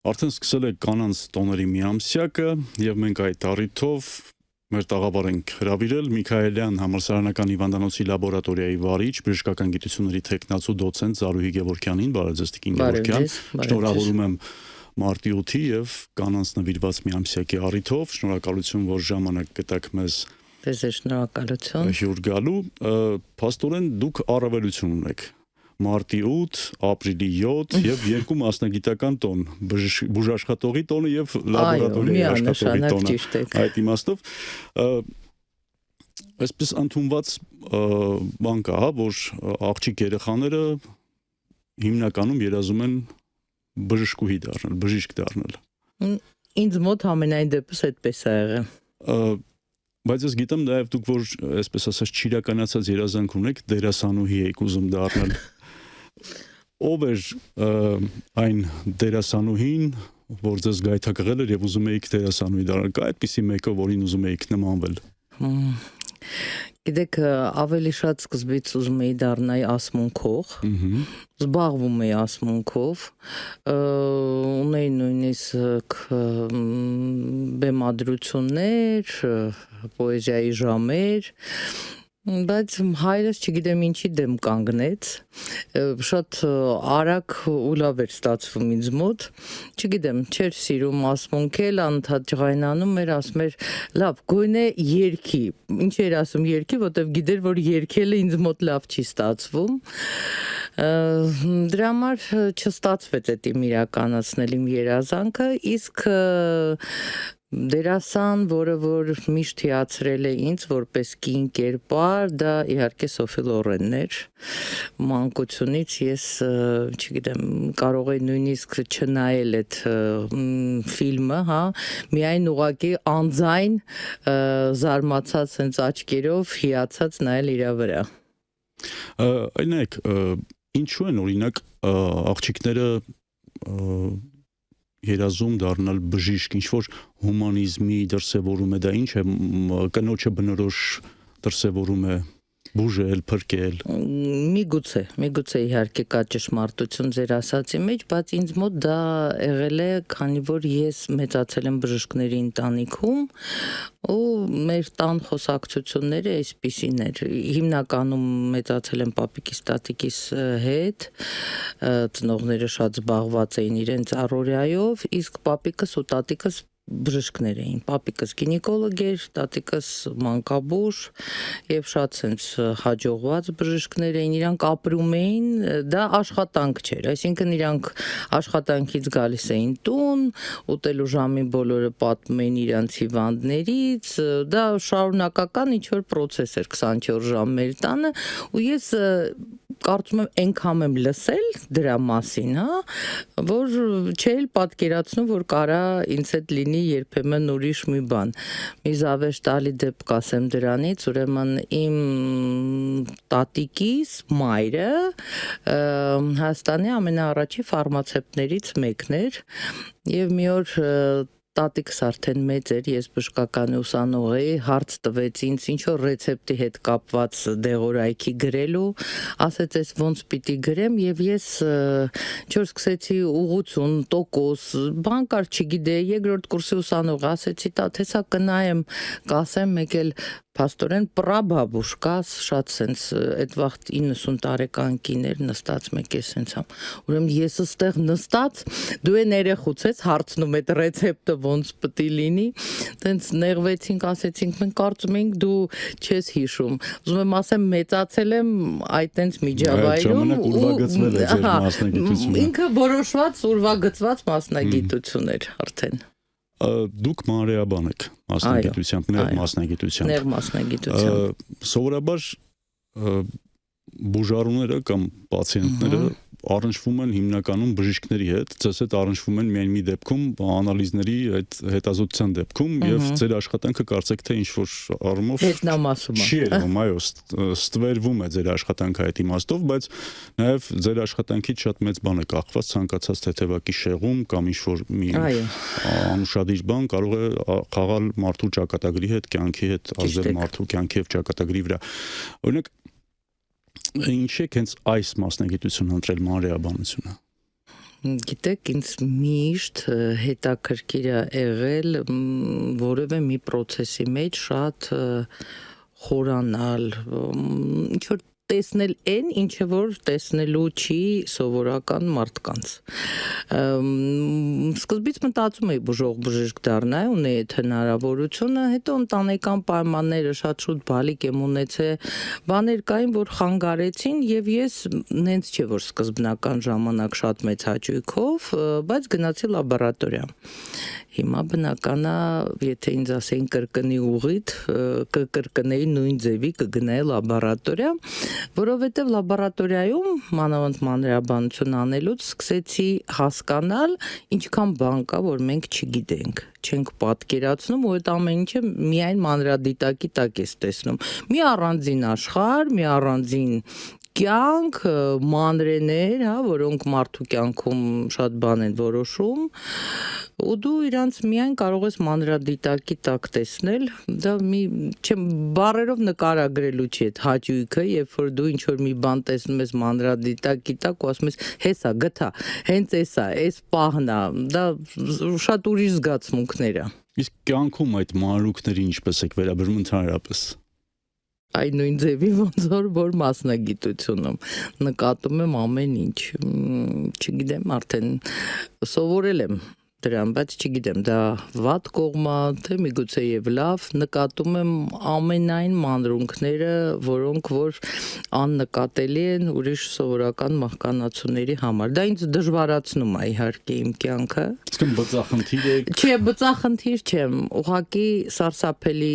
Արդեն սկսել է կանանց տոների միամսյակը եւ մենք այդ առիթով մեր տաղավար ենք հրավիրել Միքայելյան համալսարանական հիվանդանոցի լաբորատորիայի վարիչ, բժշկական գիտությունների թեկնածու դոցենտ Զարուհի Գևորգյանին, բարեձեզ Տիկին Գևորգյան, շնորհավորում եմ մարտի 8-ի եւ կանանց նվիրված միամսյակի առիթով, շնորհակալություն, որ ժամանակ գտաք մեզ շնորհակալություն հյուր գալու, փաստորեն դուք առավելություն ունեք Մարտի 8, ապրիլի 7 եւ երկու մասնագիտական տոն, բուժաշխատողի տոնը եւ լաբորատորիայի աշխատողի տոնը։ Այդ իմաստով այսպես ընդունված բան կա, հա, որ աղջիկ երեխաները հիմնականում երազում են բժշկուհի դառնել, բժիշկ դառնել։ Ինձ մոտ ամենայն դեպս այդպես է եղել։ Բայց ես գիտեմ նաեւ դուք որ այսպես ասած չիրականացած երազանք ունեք, դերասանուհի եք ուզում դառնալ։ Ով էր այն դերասանուհին, որ ձեզ գայթակղել էր եւ ուզում էիք դերասանուհի դառնալ, կա այդպիսի մեկը, որին ուզում էիք նմանվել։ Գիտեք, ավելի շատ սկզբից ուզում էի դառնալ ասմունքող, զբաղվում էի ասմունքով, ունեի նույնիսկ բեմադրություններ, պոեզիայի ժամեր, բայց հայրս չգիտեմ ինչի դեմ կանգնեց, շատ արագ ու լավ էր ստացվում ինձ մոտ, չգիտեմ, չէր սիրում ասմունքել, անընդհատ ջղայնանում էր, ասում էր, լավ, գույնե երգի, ինչ էր ասում երգի, որտեվ գիտեր, որ երգելը ինձ մոտ լավ չի ստացվում, դրա համար չստացվեց այդ իմ իրականացնել իմ երազանքը, իսկ դերասան, որը որ միշտ հիացրել է ինձ որպես կին կերպար, դա իհարկե Սոֆի Լորենն էր, մանկությունից ես, չգիտեմ, կարող էի նույնիսկ չնայել այդ ֆիլմը, հա, միայն ուղղակի անձայն զարմացած հենց աչքերով հիացած նայել իրա վրա։ Այնեք, ինչու են օրինակ աղջիկները երազում դառնալ բժիշկ, ինչ որ հումանիզմի դրսևորում է, դա ինչ է, կնոջը բնորոշ դրսևորում է, բուժել, փրկել։ Միգուցե իհարկե կա ճշմարտություն ձեր ասացի մեջ, բայց ինձ մոտ դա եղել է, քանի որ ես մեծացել եմ բժիշկների ընտանիքում, ու մեր տան խոսակցությունները այսպիսին էր, հիմնականում մեծացել եմ պապիկիս տատիկիս հետ, ծնողները շատ զբաղված էին իրենց առօրյայով, իսկ պապիկս ու տատիկս բժիշկներ էին, պապիկս գինեկոլոգ էր, տատիկս մանկաբույժ եւ շատ sense հաջողված բժիշկներ էին, իրանք ապրում էին, դա աշխատանք չէր, այսինքն իրանք աշխատանքից գալիս էին տուն, ուտելու ժամին բոլորը պատմում էին իրանց հիվանդներից, դա շարունակական ինչ որ process էր 24 ժամ մեր տանը, ու ես կարծում եմ այնքան եմ լսել դրա մասին, հա, որ չէի պատկերացնում, որ կարա ինձ հետ լինի երբեմն ուրիշ մի բան։ Մի զավեշտալի դեպք ասեմ դրանից, ուրեմն իմ տատիկիս մայրը Հայաստանի ամենաառաջի ֆարմացևտներից մեկն էր, եւ մի օր տատիկս արդեն մեծ էր, ես բժշկական ուսանող էի, հարց տվեց ինձ ինչ որ ռեցեպտի հետ կապված դեղորայքի գրելու, ասեց ես ոնց պիտի գրեմ եւ ես ինչ որ սկսեցի ուղղություն, տոկոս, բան կար չգիտեի, երկրորդ կուրսի ուսանող, ասեցի տա հեսա կնայեմ, կասեմ մեկ էլ փաստորեն պրաբաբուշկաս շատ sense այդ վաղտ 90 տարեկան կիներ նստած մեկ է sense համ ուրեմն ես ստեղ նստած դու են երեխուցես հարցնում այդ ռեցեպտը ոնց պետք է լինի տենց նեղվեցինք ասեցինք մենք կարծում էինք դու չես հիշում ուզում եմ ասեմ մեծացել եմ այդ տենց միջավայրում ինքը որոշված ուրվագծված մասնագիտություն էր արդեն Դուք մանրեաբան եք մասնագիտությամբ, նեղ մասնագիտությամբ։ Սովորաբար բուժարուները կամ պացիենտները առնչվում են հիմնականում բժիշկների հետ, ձեզ հետ առնչվում են միայն մի դեպքում, անալիզների այդ հետազոտության դեպքում եւ ձեր աշխատանքը կարծեք թե ինչ որ առումով չի երևում, այո, ստվերվում է ձեր աշխատանքը այդ իմաստով, բայց նաեւ ձեր աշխատանքից շատ մեծ բան է կախված ցանկացած թեթևակի շեղում կամ ինչ որ մի անուշադիր բան կարող է խաղալ մարդու ճակատագրի հետ, կյանքի հետ, ազդել մարդու կյանքի եւ ճակատագրի վրա։ Օրինակ Ինչ եք հենց այս մասնագիտությունը ընտրել մանրեաբանությունը։ Գիտեք, ինձ միշտ հետաքրքիր է եղել որևէ մի process-ի մեջ շատ խորանալ, ինչ որ տեսնել այն, ինչը որ տեսնելու չի սովորական մարդկանց։ Սկզբից մտածում էի բժիշկ դառնալ, ունեի այդ հնարավորությունը, հետո ընտանեկան պայմանները շատ շուտ բալիկ եմ ունեցել, բաներ կային, որ խանգարեցին եւ ես նենց չէ որ սկզբնական ժամանակ շատ մեծ հաճույքով, բայց գնացի լաբորատորիա։ Հիմա բնական է, եթե ինձ ասեին կրկնի ուղիդ, կկրկնեի նույն ձևի կգնայի լաբորատորիա, որովհետև լաբորատորիայում մանավանդ մանրէաբանություն անելուց սկսեցի հասկանալ ինչքան բան կա, որ մենք չգիտենք, չենք պատկերացնում ու այդ ամեն ինչը միայն մանրադիտակի տակ ես տեսնում։ Մի առանձին աշխարհ, մի առանձին կյանք, մանրեներ, հա, որոնք մարդու կյանքում շատ բան են որոշում, ու դու իրանց միայն կարող ես մանրադիտակի տակ տեսնել, դա մի չեմ բառերով նկարագրելու չի այդ հաճույքը, երբ որ դու ինչ որ մի բան տեսնում ես մանրադիտակի տակ ու ասում ես հեսա գթա, հենց էս պահն է, դա շատ ուրիշ զգացմունքներ է։ Իսկ կյանքում այդ մանրուքների ինչպես եք վերաբերում ընդհանրապես։ Այն նույն ձևի ոնց որ մասնագիտությունում նկատում եմ ամեն ինչ, չգիտեմ, արդեն սովորել եմ դրան, բայց չգիտեմ, դա վատ կողմա, թե միգուցե եւ լավ, նկատում եմ ամենայն մանրունքները, որոնք որ աննկատելի են ուրիշ սովորական մահկանացուների համար։ Դա ինձ դժվարացնում է իհարկե իմ կյանքը։ Իսկ բծախնդիր է։ Չէ, բծախնդիր չեմ, ուղղակի սարսափելի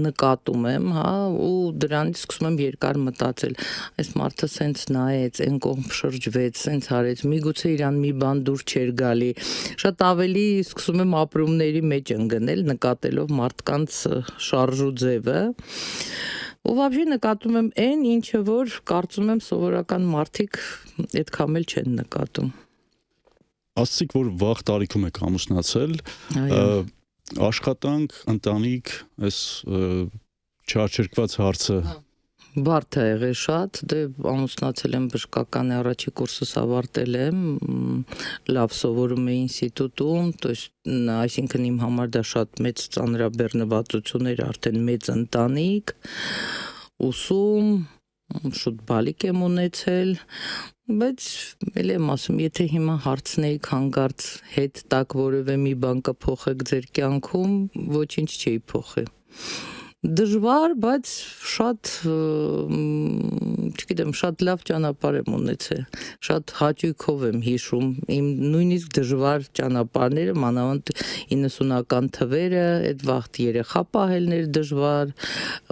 նկատում եմ, հա, ու դրանից սկսում եմ երկար մտածել։ Այս մարդը սենց նայեց, այն կողմ շրջվեց, սենց արեց, միգուցե իրան մի բան դուր չէր գալի։ Շատ ավելի սկսում եմ ապրումների մեջ ընկնել, նկատելով մարդկանց շարժու ձևը։ Ու вообще նկատում եմ այն, ինչը որ կարծում եմ սովորական մարդիկ այդքան էլ չեն նկատում։ Ասացիք, որ վաղ տարիքում եք ամուսնացել, աշխատանք, ընտանիք, այս չարչերկված հարցը Բարդ է եղել շատ, դե ամուսնացել եմ բժշկականի առաջի կուրսս ավարտել եմ, լավ սովորում էի ինստիտուտում, այսինքն իմ համար դա շատ մեծ ծանրաբեռնվածություն էր, արդեն մեծ ընտանիք, ուսում, շուտ բալիկ եմ ունեցել, բայց էլ եմ ասում, եթե հիմա հարցնեիք հանկարծ հետ տակ որևէ մի բան կփոխեք ձեր կյանքում, ոչինչ չի փոխի։ Դժվար, բայց շատ, չգիտեմ, շատ լավ ճանապարհ եմ ունեցել, շատ հաճույքով եմ հիշում իմ նույնիսկ դժվար ճանապարհները, մանավանդ 90-ական թվերը, այդ վաղ երեխա պահելն էր դժվար,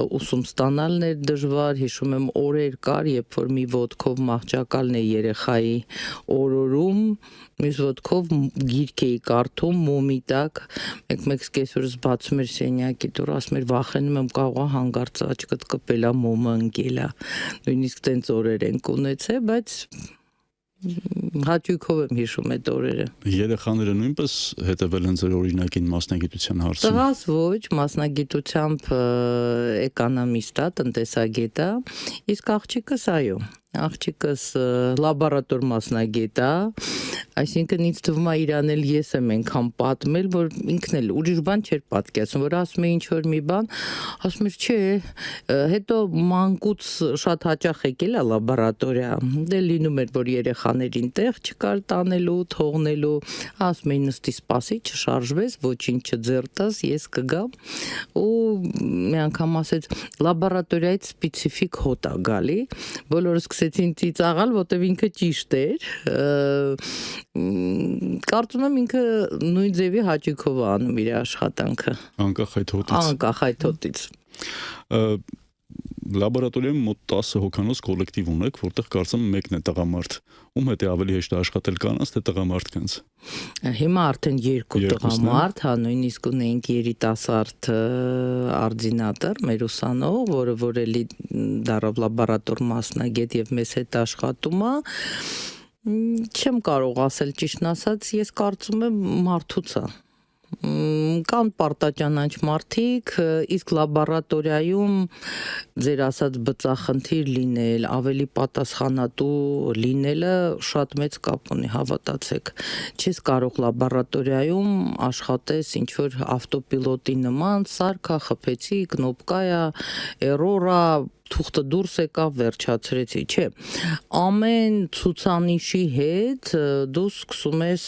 ուսում ստանալն էր դժվար, հիշում եմ օրեր կար, երբ որ մի ոտքով մահճակալն է երեխայի օրորում, մյուս ոտքով գիրք էի կարդում մոմի տակ, մեկ կեսօրս բացում էր սենյակի դուռը, ասում էր վախենում եմ կարող է հանկարծ աչքդ կպելա մոմը ընկելա, նույնիսկ տենց օրեր ենք ունեցել, բայց հաճույքով եմ հիշում այդ օրերը։ Երեխաները նույնպես հետևել են ձեր օրինակին մասնագիտության հարցում։ Տղաս ոչ, մասնագիտությամբ էկոնոմիստ է, տնտեսագետ է, իսկ աղջիկս այո, աղջիկս լաբորատոր մասնագետ է, այսինքն ինձ թվում է իրան էլ ես եմ այնքան պատմել, որ ինքն էլ ուրիշ բան չէր պատկերացնում, որ ասում է ինչ որ մի բան, ասում էր չէ, հետո մանկուց շատ հաճախ եկել է լաբորատորիա, դե լինում էր որ երեխաներին տեղ չկար տանելու, թողնելու, ասում էին նստի սպասի, չշարժվես, ոչինչ չձեռտես, ես կգամ, ու մի անգամ ասեց լաբորատորիայից սպეციფიկ հոտ է գալի, բոլորը սկսեցին ծիծաղալ, որտեվ ինքը ճիշտ էր, կարծում եմ ինքը նույն ձևի հաճույքով է անում իր աշխատանքը։ Անկախ այդ հոտից։ Անկախ այդ հոտից։ Լաբորատորիայում մոտ 10 հոգանոց կոլեկտիվ ունեք, որտեղ կարծում եմ մեկն է տղամարդ։ Ում հետ է ավելի հեշտ աշխատել կանանց, թե տղամարդկանց։ Հիմա արդեն 2 տղամարդ, հա, նույնիսկ ունենք երիտասարդ արդինատոր, մեր ուսանող, որը որ էլի դարավ լաբորատոր մասնագետ եւ մեզ հետ աշխատում է։ Չեմ կարող ասել ճիշտն ասած, ես կարծում եմ մարդուց է։ կան պարտաճանաչ մարդիկ, իսկ լաբորատորիայում ձեր ասած բծախնդիր լինել, ավելի պատասխանատու լինելը շատ մեծ կապ ունի, հավատացեք։ Չես կարող լաբորատորիայում աշխատես ինչ-որ ավտոպիլոտի նման, սարքա, խփեցի, կնոպկայա, էրորա, թուղթը դուրս եկավ, վերջացրեցի, չէ։ Ամեն ցուցանիշի հետ դու սկսում ես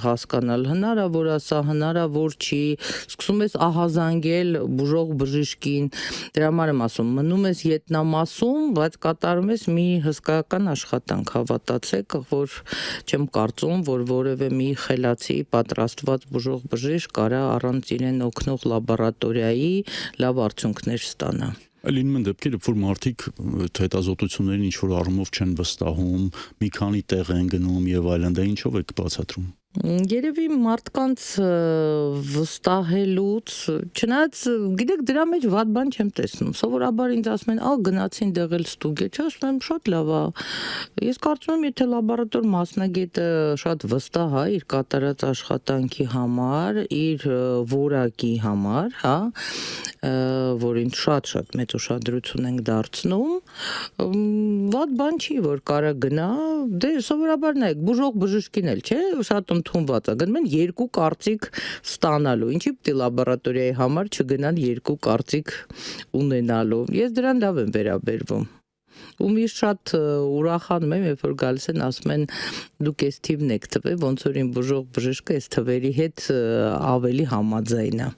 հասկանալ հնարավոր է սա, հնարավոր չի, սկսում ես ահազանգել բուժող բժիշկին, դրա համար եմ ասում, մնում ես ետնամասում, բայց կատարում ես մի հսկայական աշխատանք, հավատացեք, որ չեմ կարծում, որ որևէ մի խելացի պատրաստված բուժող բժիշկ կարա առանց իրեն օգնող լաբորատորիայի լավ արդյունքներ ստանա։ Լինում են դեպքեր, որ մարդիկ հետազոտություններին ինչ-որ առումով չեն վստահում, մի քանի տեղ են գնում եւ այլն, դա ինչով եք բացատրում։ Երևի մարդկանց վստահելուց, չնայած գիտեք դրա մեջ վատ բան չեմ տեսնում, սովորաբար ինձ ասում են, գնացին դեղել ստուգել, չէ, ասում եմ շատ լավ է, ես կարծում եմ, եթե լաբորատոր մասնագետը շատ վստահ է իր կատարած աշխատանքի համար, իր որակի համար, հա, որին շատ մեծ ուշադրություն ենք դարձնում, վատ բան չի, որ կարա գնա, դե սովորաբար նայեք, բուժող բժշկին էլ, չէ, շատ ընդունված է, գնում են երկու կարծիք ստանալու, ինչի պետք է լաբորատորիայի համար չգնան երկու կարծիք ունենալու, ես դրան լավ եմ վերաբերվում։ Ու միշտ շատ ուրախանում եմ, երբ որ գալիս են, ասում են դուք այս թիվն եք տվել, ոնց որ իմ բուժող բժիշկը այս թվերի հետ ավելի համաձայն է։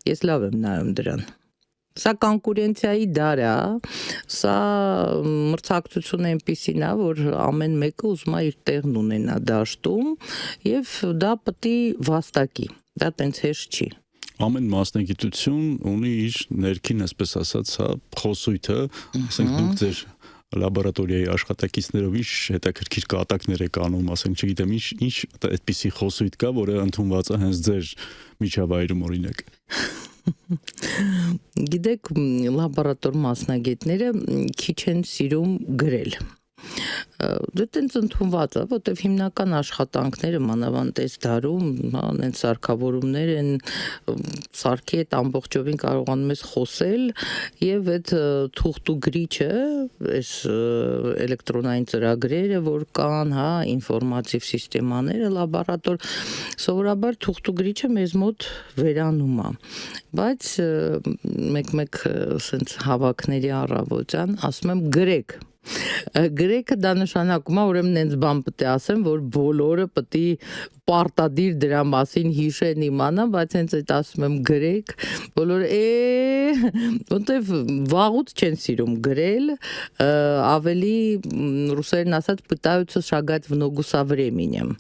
Ես լավ եմ նայում դրան։ Սա կոնկուրենցիայի դար է, սա մրցակցություն այնպիսին է, որ ամեն մեկը ուզում է իր տեղն ունենա դաշտում եւ դա պետք է վաստակի, դա տենց հեշտ չի։ Ամեն մասնագիտություն ունի իր ներքին, այսպես ասած, հա, խոսույթը, ասենք դուք ձեր լաբորատորիայի աշխատակիցներով ինչ հետաքրքիր կատակներ եք անում, ասենք, չգիտեմ, ինչ այդպիսի խոսույթ կա, որը ընդունված է հենց ձեր միջավայրում օրինակ։ Գիտեք, լաբորատոր մասնագետները քիչ են սիրում գրել։ Դա տենց ընդունված է, որտեվ հիմնական աշխատանքները մանավանդ այս դարում, հենց սարքավորումներ են, սարքի հետ ամբողջովին կարողանում ես խոսել եւ այդ թուղթ ու գրիչը, այս էլեկտրոնային ծրագրերը, որ կան, հա, ինֆորմատիվ սիստեմաները, լաբորատոր, սովորաբար թուղթ ու գրիչը մեզ մոտ վերանում է, բայց մեկ-մեկ սենց հավաքների առավոտյան ասում եմ գրեք։ Գրեքը դա նշանակում է, ուրեմն հենց բան պետք է ասեմ, որ բոլորը պետք է պարտադիր դրա մասին հիշեն իմանան, բայց հենց այդ ասում եմ գրեք, բոլորը որտեվ վաղուց չեն սիրում գրել, ավելի ռուսերեն ասած пытаются шагать в ногу со временем.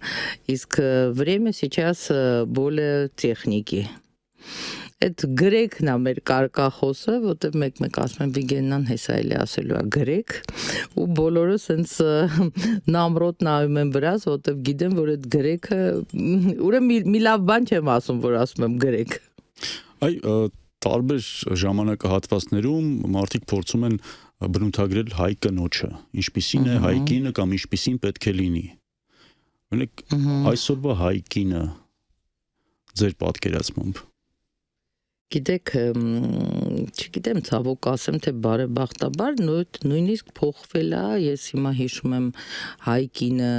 Իսկ время сейчас более техники. Այդ գրեքն է մեր կարկախոսը, որտեղ մեկ-մեկ ասում են Վիգեննան հեսա էլի ասելու է գրեք, ու բոլորը սենց նամրոտ նայում են վրաս, որտեղ գիտեմ, որ այդ գրեքը, ուրեմն մի լավ բան չեմ ասում, որ ասում եմ գրեք։ Այ տարբեր ժամանակահատվածներում մարդիկ փորձում են բնութագրել հայ կնոջը, ինչպիսին է հայ կինը կամ ինչպիսին պետք է լինի։ Օրինակ այսօրվա հայ կինը ձեր պատկերացմամբ Գիտեք, չգիտեմ, ցավոք ասեմ, թե բարեբախտաբար նույնիսկ փոխվել է, ես հիմա հիշում եմ հայ կինը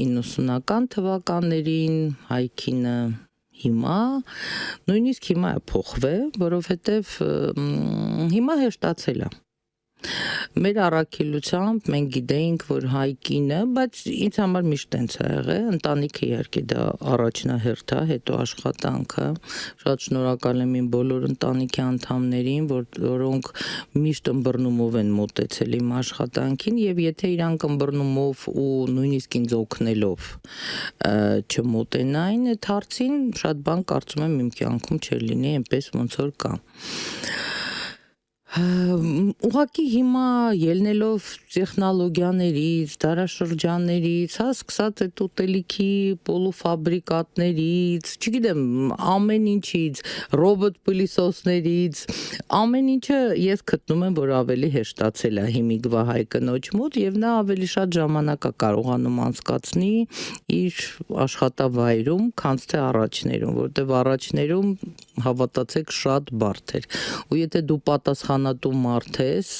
90-ական թվականներին, հայ կինը հիմա, նույնիսկ հիմա է փոխվել, որովհետև հիմա հեշտացել է։ Մեր առաքելությամբ մենք գիտեինք, որ հայ կինը, բայց ինձ համար միշտ տենց է եղել, ընտանիքը իհարկե դա առաջնահերթ է, հետո աշխատանքը։ Շատ շնորհակալ եմ իմ բոլոր ընտանիքի անդամներին, որոնք միշտ ըմբռնումով են մոտեցել իմ աշխատանքին, եւ եթե իրանք ըմբռնումով ու նույնիսկ ինձ օգնելով չմոտենային այդ հարցին, շատ բան կարծում եմ իմ կյանքում չէր լինի այնպես ոնց որ կա։ Ուղղակի հիմա ելնելով տեխնոլոգիաներից, դարաշրջաններից, հա, սկսած այդ ուտելիքի պոլուֆաբրիկատներից, չգիտեմ, ամեն ինչից, ռոբոտ պիլիսոսներից, ամեն ինչը ես գտնում եմ, որ ավելի հեշտացել է հիմիկվա հայ կնոջ մոտ եւ նա ավելի շատ ժամանակ է կարողանում անցկացնի իր աշխատավայրում, քան թե առաջներում, որտեղ առաջներում հավատացեք շատ բարդ էր։ Ու եթե դու պատասխանատու մարդ ես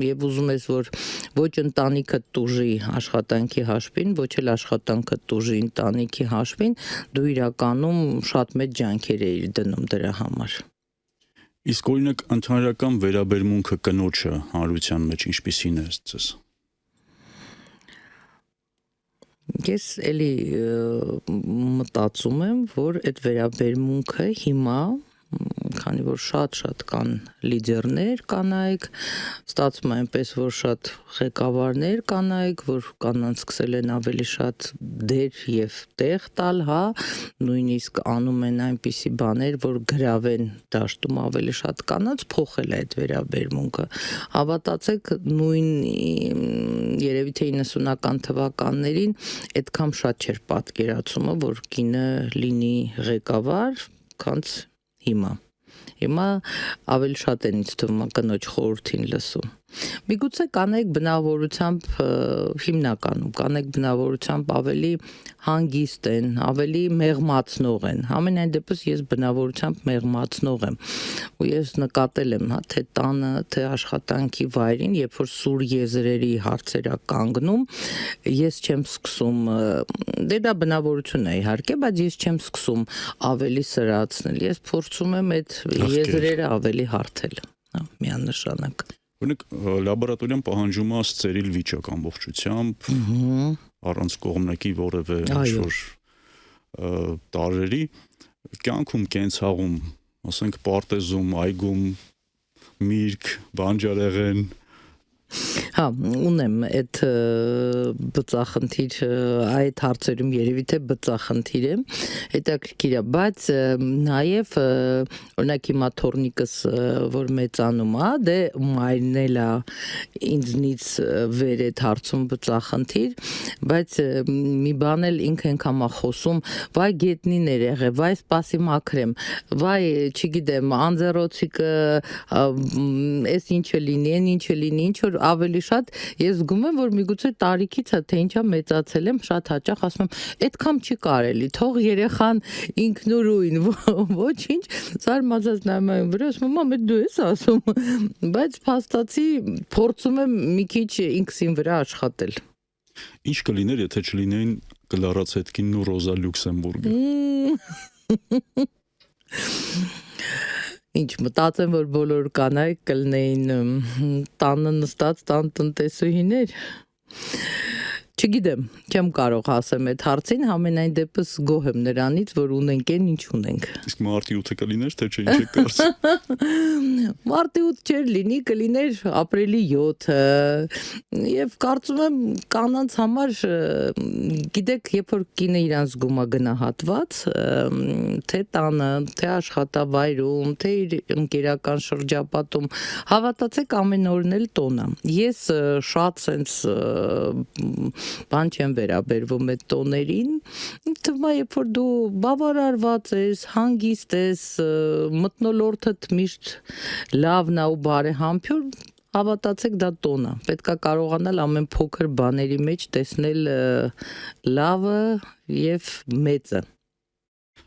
եւ ուզում ես, որ ոչ ընտանիքը տուժի աշխատանքի հաշվին, ոչ էլ աշխատանքը տուժի ընտանիքի հաշվին, դու իրականում շատ մեծ ջանքեր ես դնում դրա համար։ Իսկ օրինակ ընդհանրական վերաբերմունքը կնոջը հանրության մեջ ինչպիսին է ձեզ։ Ես էլի մտածում եմ, որ այդ վերաբերմունքը հիմա, քանի որ շատ կան լիդերներ կանայք, ստացվում է այնպես, որ շատ ղեկավարներ կանայք, որ կանանց սկսել են ավելի շատ դեր եւ տեղ տալ, հա, նույնիսկ անում են այնպիսի բաներ, որ գրավեն դաշտում ավելի շատ կանանց, փոխել է այդ վերաբերմունքը։ Հավատացեք, նույն երևի թե 90-ական թվականներին այդքան շատ չէր պատկերացումը, որ կինը լինի ղեկավար, քանց Հիմա ավելի շատ են ինձ թվում կնոջ խորհրդին լսում։ Միգուցե կանայք բնավորությամբ հիմնականում, կանայք բնավորությամբ ավելի հանգիստ են, ավելի մեղմացնող են։ Ամենայն դեպս ես բնավորությամբ մեղմացնող եմ։ Ու ես նկատել եմ, հա, թե տանը, թե աշխատանքի վայրին, երբ որ սուր եզրերի հարցեր է կանգնում, ես չեմ սկսում, դե դա բնավորություն է իհարկե, բայց ես չեմ սկսում ավելի սրացնել։ Ես փորձում եմ այդ եզրերը ավելի հարթել, հա, միանշանակ։ Օրինակ լաբորատորիան պահանջում է ստերիլ վիճակ ամբողջությամբ, առանց կողմնակի որևէ ինչ-որ տարրերի, կյանքում կենցաղում, ասենք պարտեզում, այգում, միրգ, բանջարեղեն։ Հա, ունեմ այդ բծախնդիր, այդ հարցերում երևի թե բծախնդիր է, հետաքրքիր է, բայց նաև օրինակ հիմա թորնիկս, որ մեծանում է, դե մայրն էլ է ինձնից վեր այդ հարցում բծախնդիր, բայց մի բան էլ ինքը այնքան է խոսում, վայ գետնիներ եղե, վայ սպասի մաքրեմ, վայ, չգիտեմ, անձեռոցիկը, այս ինչը լինի, այն ինչը լինի, ինչ որ ավելի շատ ես զգում եմ, որ միգուցե տարիքից է, թե ինչա մեծացել եմ, շատ հաճախ ասում եմ, այդքան չի կարելի, թող երեխան ինքնուրույն, ոչինչ, զարմացած նայում եմ վրա, ասում եմ, մամ, դու ես ասում, բայց փաստացի փորձում եմ մի քիչ ինքսին վրա աշխատել։ Ինչ կլիներ, եթե չլինեին Կլարա Ցետկինն ու Ռոզա Լյուքսեմբուրգը։ Ինչ մտածեմ, որ բոլոր կանայք կլինեին տանը նստած տան տնտեսուհիներ։ Չգիտեմ, չեմ կարող ասեմ այդ հարցին, համենայն դեպս գոհ եմ նրանից, որ ունենք այն ինչ ունենք։ Իսկ մարտի 8-ը կլիներ, թե չէ, ինչ եք կարծում։ Մարտի 8 չէր լինի, կլիներ ապրիլի 7-ը։ Եվ կարծում եմ կանանց համար, գիտեք, երբ որ կինը իրան զգում է գնահատված, թե տանը, թե աշխատավայրում, թե իր ընկերական շրջապատում, հավատացեք ամեն օրն էլ տոն է։ Ես շատ սենց բան չեմ վերաբերվում այդ տոներին, թվում է, երբ որ դու բավարարված ես, հանգիստ ես, մթնոլորտդ միշտ լավն է ու բարեհամբույր, հավատացեք դա տոն է, պետք է կարողանալ ամեն փոքր բաների մեջ տեսնել լավը եւ մեծը։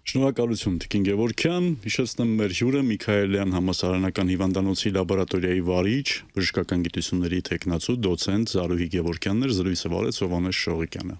Շնորհակալություն Տիկին Գևորգյան, հիշեցնեմ մեր հյուրը Միքայելյան համալսարանական հիվանդանոցի լաբորատորիայի վարիչ, բժշկական գիտությունների թեկնածու, դոցենտ Զարուհի Գևորգյանն էր, զրույցը վարեց Հովհաննես Շողիկյանը։